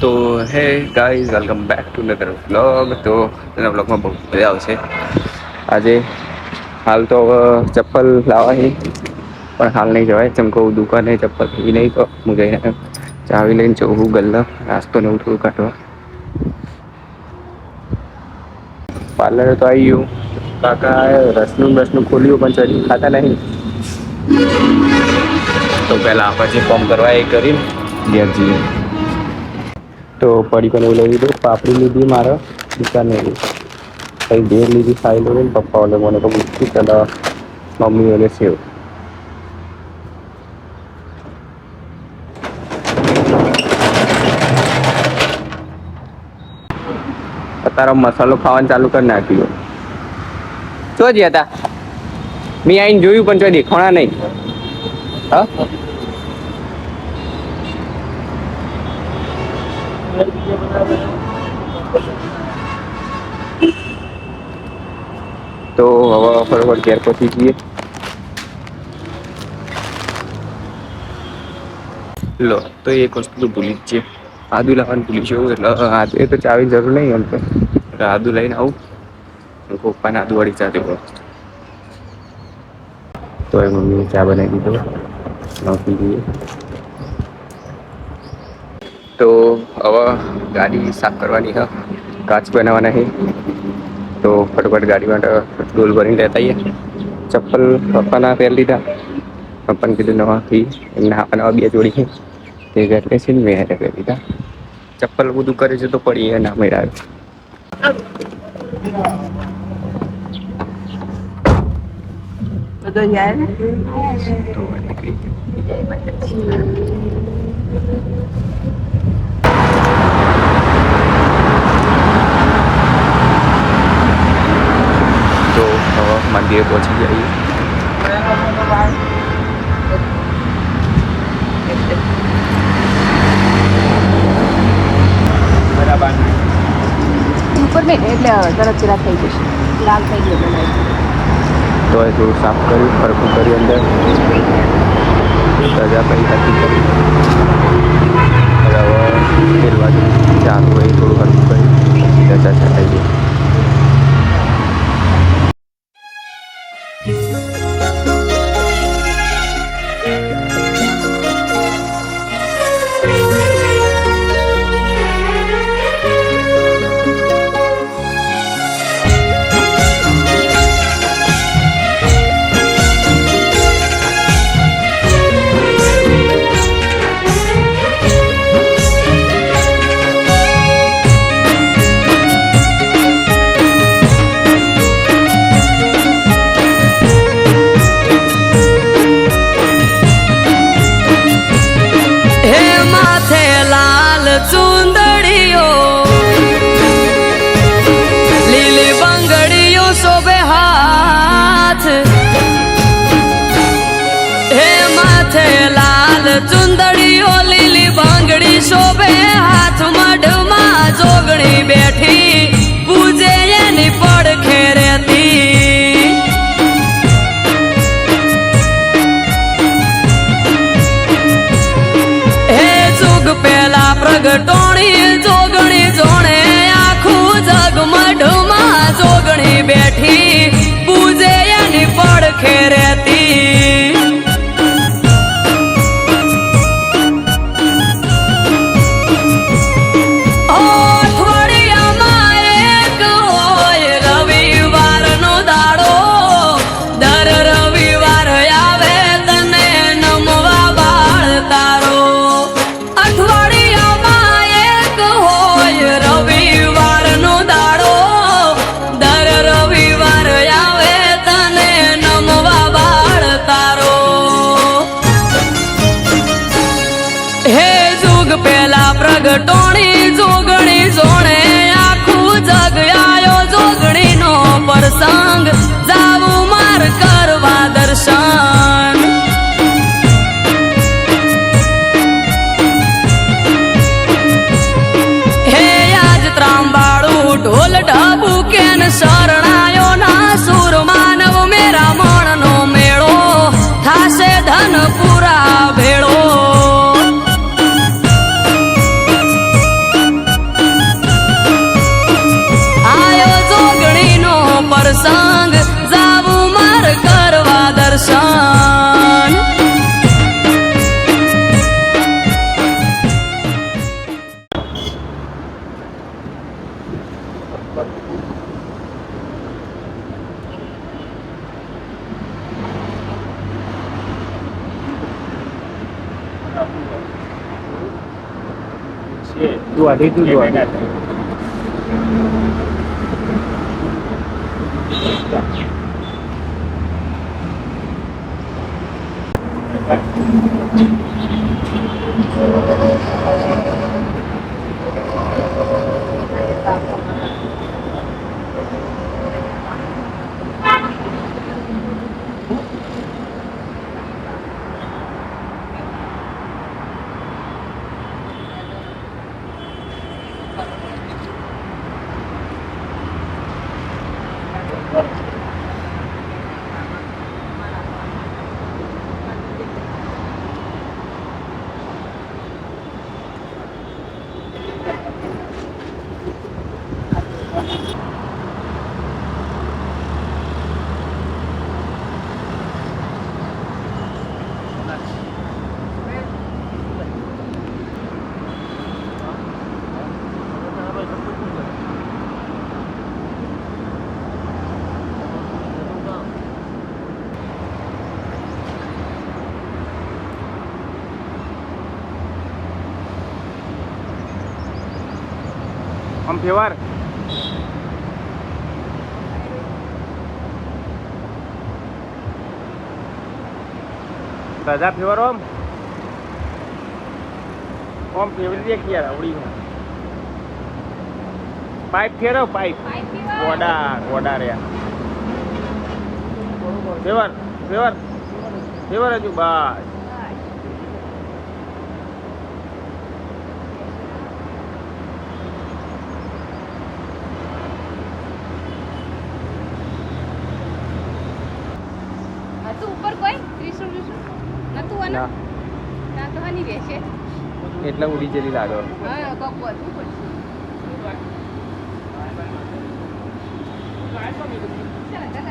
તો hey guys welcome back to another vlog. તો એના વ્લોગમાં બહુ મજા આવશે આજે. હાલ તો ચપ્પલ લાવવા પણ હાલ નહીં જવાય ચમ કહું દુકાને ચપ્પલ એ નહીં તો હું જઈને ચાવી લઈને જઉં ગલ્લા નાસ્તો ને એવું થોડું કાઢવા. પાર્લર તો આવી ગયું કાકા રસનું ખોલ્યું પણ ચડી ખાતા નહીં. તો પહેલાં પછી ફોર્મ કરવા એ કરીને ઘેર જઈએ. તો પડી પણ એવું લઈ લીધું પાપડી લીધી મારે દુકાને કંઈ ઘેર લીધી ખાઈ લો ને પપ્પા ઓલે મને તો બિસ્કીટ અને મમ્મી ઓલે સેવ. તારો મસાલો ખાવાનું ચાલુ કરી નાખ્યો. શું જ હતા મેં આવીને જોયું પણ જો દેખાણા નહીં. હા તો હવે ફટાફટ ઘેર પહોંચી જઈએ. લો તો એક વસ્તુ તો ભૂલી જ છે, આદુ લાવવાનું ભૂલી જવું. એટલે આદુ એ તો ચાવી જરૂર નહીં એમ તો આદુ લઈને આવું પપ્પાને આદુ વાળી ચા દેવો. તો એ મમ્મીએ ચા બનાવી દીધો નાખી દઈએ. તો હવે ગાડી સાફ કરવાની હા, કાચ બનાવવાના છે. તો ફટાફટ ગાડી માટે ડોલ ભરીને લેતા આવીએ. ચપ્પલ પપ્પાના પહેરી લીધા. પપ્પાને કીધું નવાથી એમને નવા બે જોડી છે તે ઘર લેશે ને મેં પહેરી લીધા. ચપ્પલ બધું કરે છે તો પડી ના મેળાવે. બધો જાય ને તો નીકળી તો હવે મંદિરે પહોંચી જઈએ. બરાબર ઉપર ને એટલે તરત રાત થઈ જશે, લાલ થઈ ગયો બનાવી. તો એ થોડું સાફ કર્યું ફરકું કરી અંદર સજા કરી હતી કરી. હવે તેલ બાજુ ચાલુ હોય થોડું ફરકું કરી સજા છટાઈ ગઈ. ચુંદડીઓ લીલી બંગડીઓ શોભે હાથ, હે માથે લાલ ચુંદડીઓ લીલી બંગડી શોભે હાથ. મઢમાં જોગણી બેઠી પૂજે એની પડખે રહેતી. હે જુગ પેલા પ્રગટોણી જોગણી જોણે આખું જગ. મઢમાં જોગણી બેઠી પૂજે એની પડખે રહેતી. અઠવાડિયામાં એક હોય રવિવારનો દાડો, દર રવિવાર આવે તને નમવા બાળ તારો. અઠવાડિયામાં એક હોય રવિવારનો દાડો, દર રવિવાર આવે તને નમવા બાળ તારો. હે જુગ પેલા પ્રગટોણી જોગણી જોણે આખું જગ આયો. જોગણીનો પ્રસંગ જાવું માર કરવા દર્શન. હે આજ ત્રાંબાળું ઢોલ ઢબુ કેન શરણાયો ના સુર માનવ મેરા મણનો મેળો થાશે ધન પૂરા ભેળો. દુઆથી તું દુઆથી આમ ફેવાર દાદા ફેવાર ઓમ ફેવરી દે યાર આવડી પાઇપ ફેરવ પાઇપ ગોડા રે ફેવર ફેવર ફેવર હજુ બસ ઉપર કોઈ ત્રિશુલ નતું આના ના તો હની રહેશે એટલે ઉડી જેલી લાગે હા કોક વધુ પડશે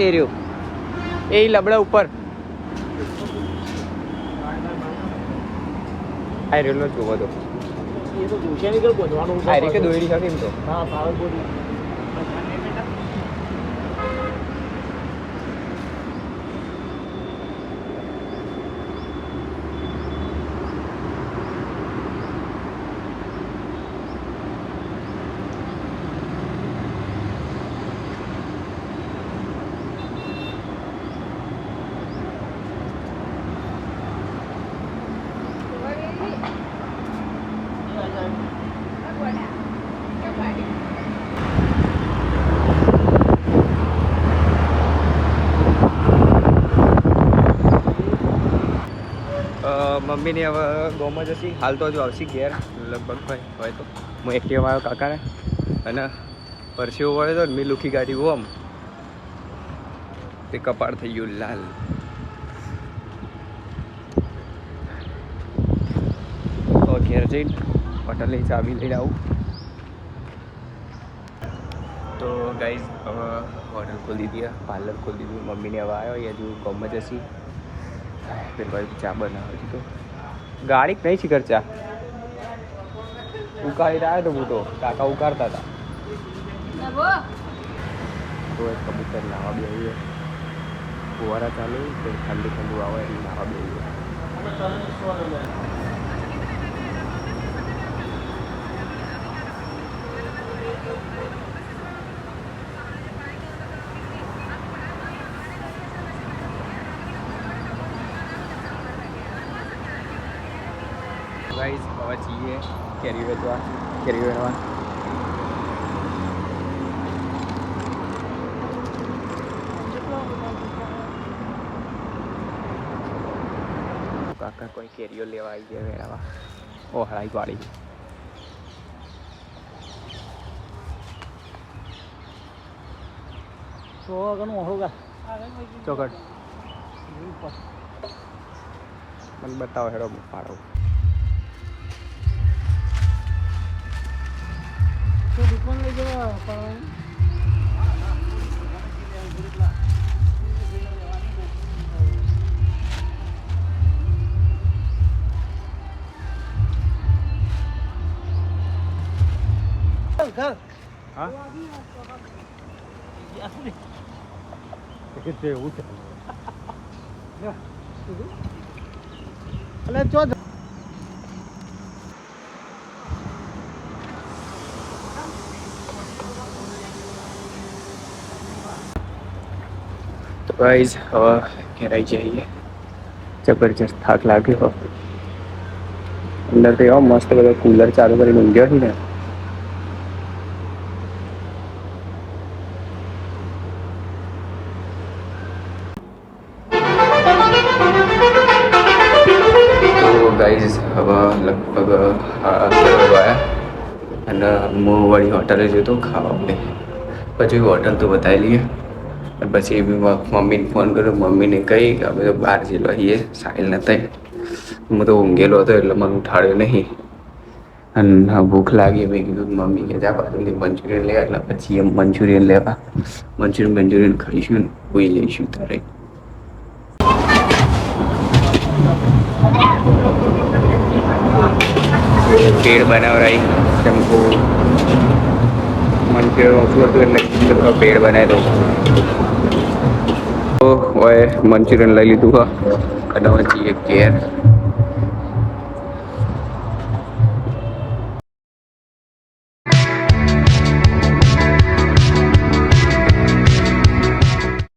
એ રહ્યો એ લબડા ઉપર આ રેલો જોવો તો એ તો જોશે નહીં કે બોધવાનું આ રે કે દોડી શકે એમ તો હા પાવર બોડી મમ્મીની હવે ગોમાં જશી હાલ તો હજુ આવશી ઘેર લગભગ ભાઈ હોય તો હું એક્ટિવા આવ્યો કાકાને અને પરસેવો વળે તો મેં લુખી ગાડી ઓમ તે કપાળ થઈ ગયું લાલ તો ઘેર જઈને હોટલની ચાવી લઈને આવું તો ગાઈઝ હવે હોટલ ખોલી દીધી પાર્લર ખોલી દીધું મમ્મીને હવે આવ્યો એ હજુ ગોમાં જશી फिर भाई चा बना तो गाड़ी नहीं सी कर चा उकाड़ी रहा है तो वो तो काका उकारता था तो एक कबूतर नहावा भी आई है फुवारा चालू फिर ठंडी ठंडू आवा है नहावा भी आई है गाइस હવે છીએ કેરી વેચવા કેરી વેચવા કાકા કોઈ કેરીઓ લેવા આવી ગયા વેરાવા ઓ હળાઈ પાડી તો ઘણું હોગા ચોકટ મને બતાવો હેડો પાડો તો દુકાન લઈ જવા પણ હા કે એવું છે એટલે ચો ગાઈઝ હવે ઘેરાઈ જઈએ. જબરજસ્ત થાક લાગ્યો. અંદર તો એવો મસ્ત બધો કુલર ચાલુ કરીને ઊંઘ્યો છે ને. તો ગાઈઝ હવે લગભગ 11 વાગ્યા અને હું વળી હોટલે જતો ખાવા માટે. પછી હોટલ તો બતાવી લઈએ. પછી મમ્મીને ફોન કર્યો. મમ્મીને કહી કે અમે તો બહાર જેલો છીએ સાહિલ નતા. હું તો ઊંઘેલો હતો એટલે મને ઉઠાડ્યો નહીં. અને ભૂખ લાગી. મેં કીધું મમ્મી કે જા બાજુથી મંચુરિયન લેવા. એટલે પછી એમ મંચુરિયન લેવા મંચુરિયન ખાઈશું ને કોઈ લઈશું તારે. પેડ બનાવરાઈ ચમકો મંચુરિયન ઓછું હતું એટલે પેડ બનાવી દઉં. તો હવે મંચુરિયન લઈ લીધું. હા અને હવે જઈએ ઘેર.